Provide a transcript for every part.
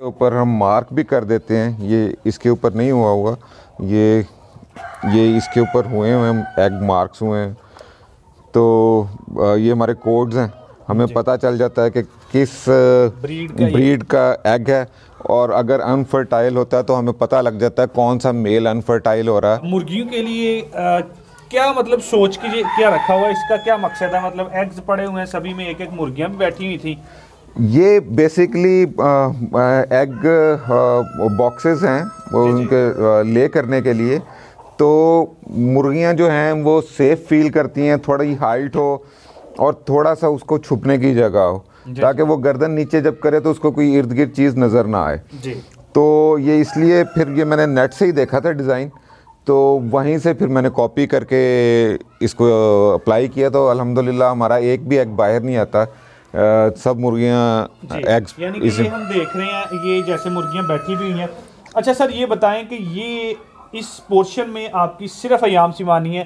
ऊपर हम मार्क भी कर देते हैं। ये इसके ऊपर नहीं हुआ होगा, ये इसके ऊपर हुए हैं, एग मार्क्स हुए हैं। तो ये हमारे कोड्स हैं, हमें पता चल जाता है कि किस ब्रीड का एग है। और अगर अनफर्टाइल होता है तो हमें पता लग जाता है कौन सा मेल अनफर्टाइल हो रहा है। मुर्गियों के लिए क्या मतलब सोच के क्या रखा हुआ है, इसका क्या मकसद है? मतलब एग्स पड़े हुए हैं सभी में, एक एक मुर्गियां भी बैठी हुई थी। ये बेसिकली एग बॉक्सेस हैं वो उनके ले करने के लिए। तो मुर्गियां जो हैं वो सेफ फील करती हैं, थोड़ी हाइट हो और थोड़ा सा उसको छुपने की जगह हो, ताकि वो गर्दन नीचे जब करे तो उसको कोई इर्द गिर्द चीज़ नज़र ना आए जी। तो ये इसलिए फिर ये मैंने नेट से ही देखा था डिज़ाइन, तो वहीं से फिर मैंने कॉपी करके इसको अप्लाई किया। तो अल्हम्दुलिल्लाह हमारा एक भी एग बाहर नहीं आता, सब मुर्गियाँ एग्स। यानी कि ये हम देख रहे हैं, ये जैसे मुर्गियाँ बैठी भी हुई हैं। अच्छा सर, ये बताएं कि ये इस पोर्शन में आपकी सिर्फ अयाम सिमानी है,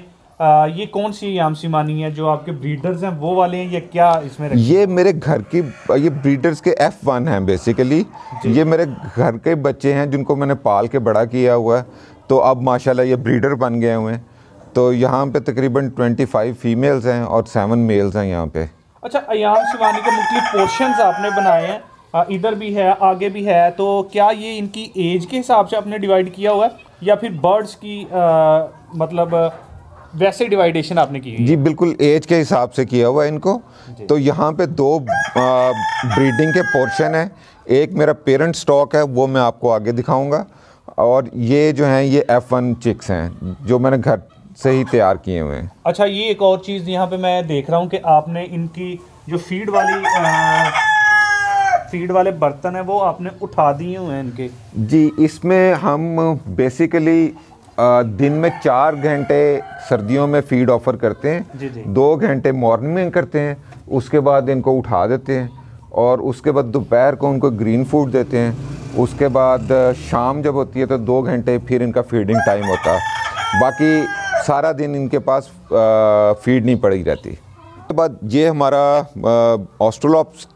ये कौन सी अयाम सिमानी है? जो आपके ब्रीडर्स हैं वो वाले हैं या क्या इसमें रखी? ये मेरे घर की, ये ब्रीडर्स के F1 हैं बेसिकली। ये मेरे घर के बच्चे हैं जिनको मैंने पाल के बड़ा किया हुआ है, तो अब माशाल्लाह ये ब्रीडर बन गए हुए हैं। तो यहाँ पे तकरीबन 25 फीमेल्स हैं और 7 मेल्स हैं यहाँ पे। अच्छा, अयाम सिमानी के मुख्तलिफ पोर्शंस आपने बनाए हैं, इधर भी है आगे भी है, तो क्या ये इनकी एज के हिसाब से आपने डिवाइड किया हुआ है या फिर बर्ड्स की मतलब वैसे डिवाइडेशन आपने की है? जी बिल्कुल, एज के हिसाब से किया हुआ है इनको। तो यहाँ पे 2 ब्रीडिंग के पोर्शन है, एक मेरा पेरेंट स्टॉक है वो मैं आपको आगे दिखाऊंगा, और ये जो हैं ये F1 चिक्स हैं जो मैंने घर से ही तैयार किए हुए हैं। अच्छा, ये एक और चीज़ यहाँ पे मैं देख रहा हूँ कि आपने इनकी जो फीड वाले बर्तन है वो आपने उठा दिए हुए हैं इनके। जी, इसमें हम बेसिकली दिन में 4 घंटे सर्दियों में फीड ऑफर करते हैं। जी। 2 घंटे मॉर्निंग में करते हैं, उसके बाद इनको उठा देते हैं और उसके बाद दोपहर को उनको ग्रीन फूड देते हैं। उसके बाद शाम जब होती है तो 2 घंटे फिर इनका फीडिंग टाइम होता है, बाकी सारा दिन इनके पास फीड नहीं पड़ी रहती। उसके बाद ये हमारा ऑस्ट्रोलॉप्स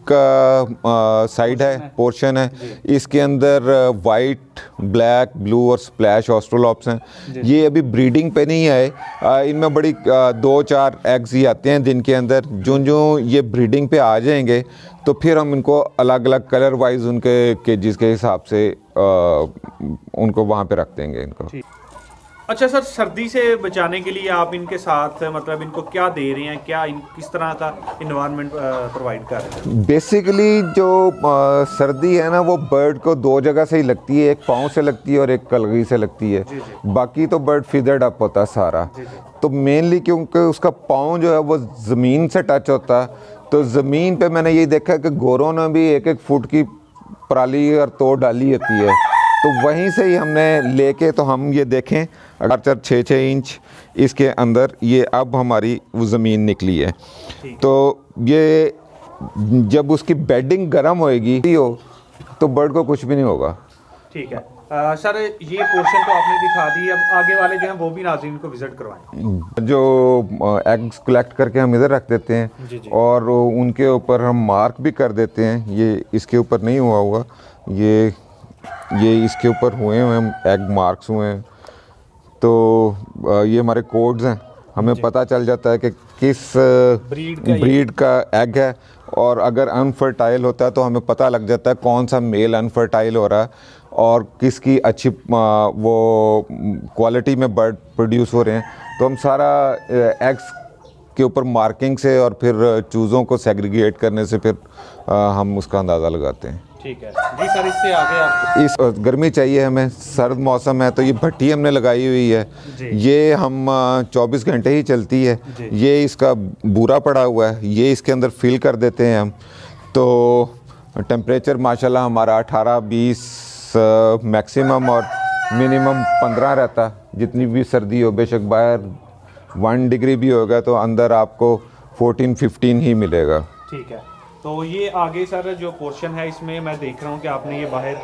का साइड है, पोर्शन है। इसके अंदर वाइट, ब्लैक, ब्लू और स्प्लैश ऑस्ट्रोलॉप्स हैं। ये अभी ब्रीडिंग पे नहीं आए, इनमें बड़ी 2-4 एग्स ही आते हैं दिन के अंदर। जो ये ब्रीडिंग पे आ जाएंगे तो फिर हम इनको अलग अलग कलर वाइज उनके केजेस के हिसाब से उनको वहाँ पे रख देंगे इनको। अच्छा सर, सर्दी से बचाने के लिए आप इनके साथ मतलब इनको क्या दे रहे हैं, क्या किस तरह का इन्वायरमेंट प्रोवाइड कर रहे हैं? बेसिकली जो सर्दी है ना वो बर्ड को 2 जगह से ही लगती है, एक पाँव से लगती है और एक कलगी से लगती है। जी। बाकी तो बर्ड फीदर्ड अप होता है सारा। जी। तो मेनली क्योंकि उसका पाँव जो है वो ज़मीन से टच होता है, तो ज़मीन पे मैंने ये देखा कि गोरों ने भी 1-1 फुट की पराली और तोड़ डाली होती है, तो वहीं से ही हमने लेके, तो हम ये देखें अगर 6-6 इंच इसके अंदर ये अब हमारी वो ज़मीन निकली है। तो ये जब उसकी बेडिंग गर्म होएगी तो बर्ड को कुछ भी नहीं होगा। ठीक है सर, ये पोर्शन तो आपने दिखा दी, अब आगे वाले जो हैं वो भी नाज़रीन को विजिट करवाएं। जो एग्स कलेक्ट करके हम इधर रख देते हैं। जी। और उनके ऊपर हम मार्क भी कर देते हैं। ये इसके ऊपर नहीं हुआ होगा, ये इसके ऊपर हुए हैं, एग मार्क्स हुए हैं। तो ये हमारे कोड्स हैं, हमें पता चल जाता है कि किस ब्रीड का एग है। और अगर अनफर्टाइल होता है तो हमें पता लग जाता है कौन सा मेल अनफर्टाइल हो रहा है और किसकी अच्छी वो क्वालिटी में बर्ड प्रोड्यूस हो रहे हैं। तो हम सारा एग्स के ऊपर मार्किंग से और फिर चूज़ों को सेग्रीगेट करने से फिर हम उसका अंदाज़ा लगाते हैं। ठीक है जी सर, इससे आगे आप इस गर्मी चाहिए हमें, सर्द मौसम है, तो ये भट्टी हमने लगाई हुई है। ये हम 24 घंटे ही चलती है। ये इसका बूरा पड़ा हुआ है, ये इसके अंदर फिल कर देते हैं हम। तो टेम्परेचर माशाल्लाह हमारा 18-20 मैक्सिमम और मिनिमम 15 रहता। जितनी भी सर्दी हो, बेशक बाहर 1 डिग्री भी होगा तो अंदर आपको 14-15 ही मिलेगा। ठीक है, तो ये आगे सर जो पोर्शन है इसमें मैं देख रहा हूँ कि आपने ये बाहर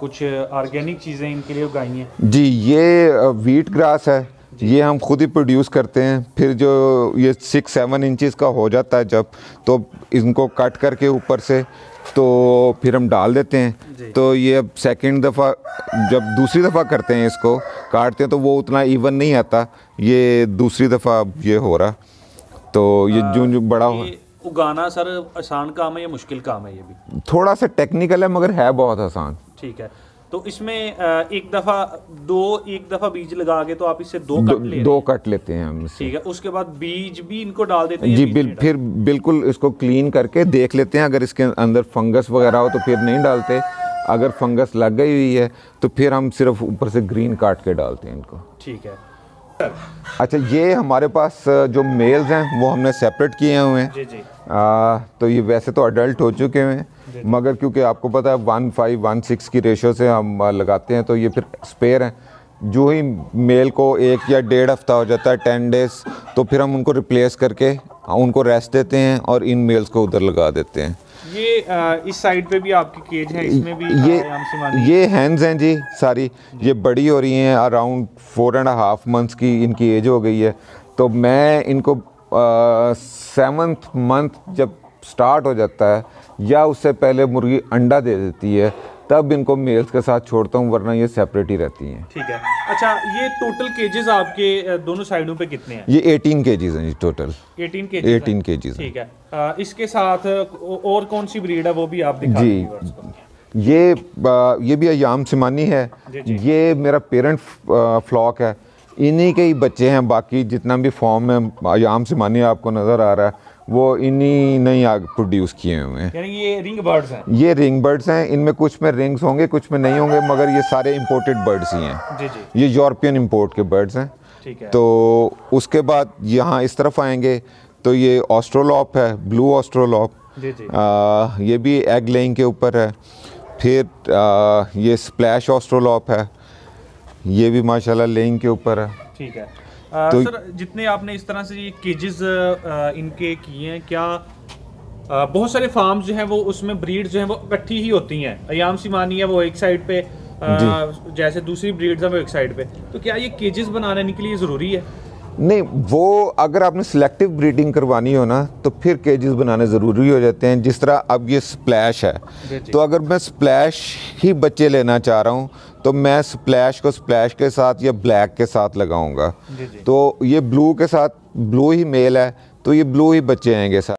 कुछ ऑर्गेनिक चीज़ें इनके लिए उगाई हैं। जी, ये व्हीट ग्रास है, ये हम खुद ही प्रोड्यूस करते हैं। फिर जो ये 6-7 इंचज़ का हो जाता है जब, तो इनको कट करके ऊपर से तो फिर हम डाल देते जी। हैं। तो ये अब सेकंड दफ़ा जब दूसरी दफ़ा करते हैं इसको काटते हैं तो वो उतना इवन नहीं आता, ये दूसरी दफ़ा ये हो रहा। तो ये जो बड़ा हो ये उगाना सर आसान काम है या मुश्किल काम है? ये भी थोड़ा सा टेक्निकल है मगर है बहुत आसान। ठीक है। तो इसमें एक दफ़ा बीज लगा के तो आप इससे दो कट लेते हैं हम इससे। ठीक है। उसके बाद बीज भी इनको डाल देते हैं? जी फिर बिल्कुल इसको क्लीन करके देख लेते हैं, अगर इसके अंदर फंगस वगैरह हो तो फिर नहीं डालते, अगर फंगस लग गई हुई है तो फिर हम सिर्फ ऊपर से ग्रीन काट के डालते हैं इनको। ठीक है। अच्छा, ये हमारे पास जो मेल्स हैं वो हमने सेपरेट किए हुए हैं। जी जी। तो ये वैसे तो अडल्ट हो चुके हैं मगर क्योंकि आपको पता है 1:5:1:6 की रेशो से हम लगाते हैं तो ये फिर स्पेयर हैं। जो ही मेल को 1 या 1.5 हफ्ता हो जाता है 10 डेज, तो फिर हम उनको रिप्लेस करके उनको रेस्ट देते हैं और इन मेल्स को उधर लगा देते हैं। ये इस साइड पे भी आपकी केज है, इसमें भी ये हैंड्स हैं जी सारी, ये बड़ी हो रही हैं, अराउंड 4.5 मंथ्स की इनकी एज हो गई है। तो मैं इनको 7th मंथ जब स्टार्ट हो जाता है या उससे पहले मुर्गी अंडा दे देती है तब इनको मेल्स के साथ छोड़ता हूँ, वरना ये सेपरेट ही रहती हैं। ठीक है। अच्छा, ये टोटल केजेस आपके दोनों साइडों पे कितने हैं? ये 18 केजीज हैं जी टोटल। 18 केजीज। ठीक है। इसके साथ और कौन सी ब्रीड है वो भी आप दिखा जी। ये भी अयाम सिमानी है। ये मेरा पेरेंट फ्लॉक है, इन्हीं के ही बच्चे हैं। बाकी जितना भी फॉर्म में अयाम सिमानी आपको नज़र आ रहा है वो इन्हीं ने ही प्रोड्यूस किए हुए हैं। यानी ये रिंग बर्ड्स हैं? ये रिंग बर्ड्स हैं। इनमें कुछ में रिंग्स होंगे कुछ में नहीं होंगे, मगर ये सारे इंपोर्टेड बर्ड्स ही हैं। जी जी। ये यूरोपियन इंपोर्ट के बर्ड्स हैं। ठीक है। तो उसके बाद यहाँ इस तरफ आएंगे तो ये ऑस्ट्रोलॉप है, ब्लू ऑस्ट्रोलॉप। जी जी। ये भी एग लेइंग के ऊपर है। फिर ये स्प्लैश ऑस्ट्रोलॉप है, ये भी माशाल्लाह लेइंग के ऊपर है। ठीक है। तो सर, जितने आपने इस तरह से ये केजेस इनके किए हैं, क्या बहुत सारे फार्म्स जो हैं वो उसमें ब्रीड जो हैं वो इकट्ठी ही होती हैं? अयाम सिमानी है वो एक साइड पे, जैसे दूसरी ब्रीड्स हैं वो एक साइड पे, तो क्या ये केजेस बनाने के लिए ज़रूरी है? नहीं, वो अगर आपने सिलेक्टिव ब्रीडिंग करवानी हो ना तो फिर केजेस बनाने ज़रूरी हो जाते हैं। जिस तरह अब ये स्प्लैश है तो अगर मैं स्प्लैश ही बच्चे लेना चाह रहा हूँ तो मैं स्प्लैश को स्प्लैश के साथ या ब्लैक के साथ लगाऊंगा। तो ये ब्लू के साथ, ब्लू ही मेल है तो ये ब्लू ही बच्चे आएंगे साथ।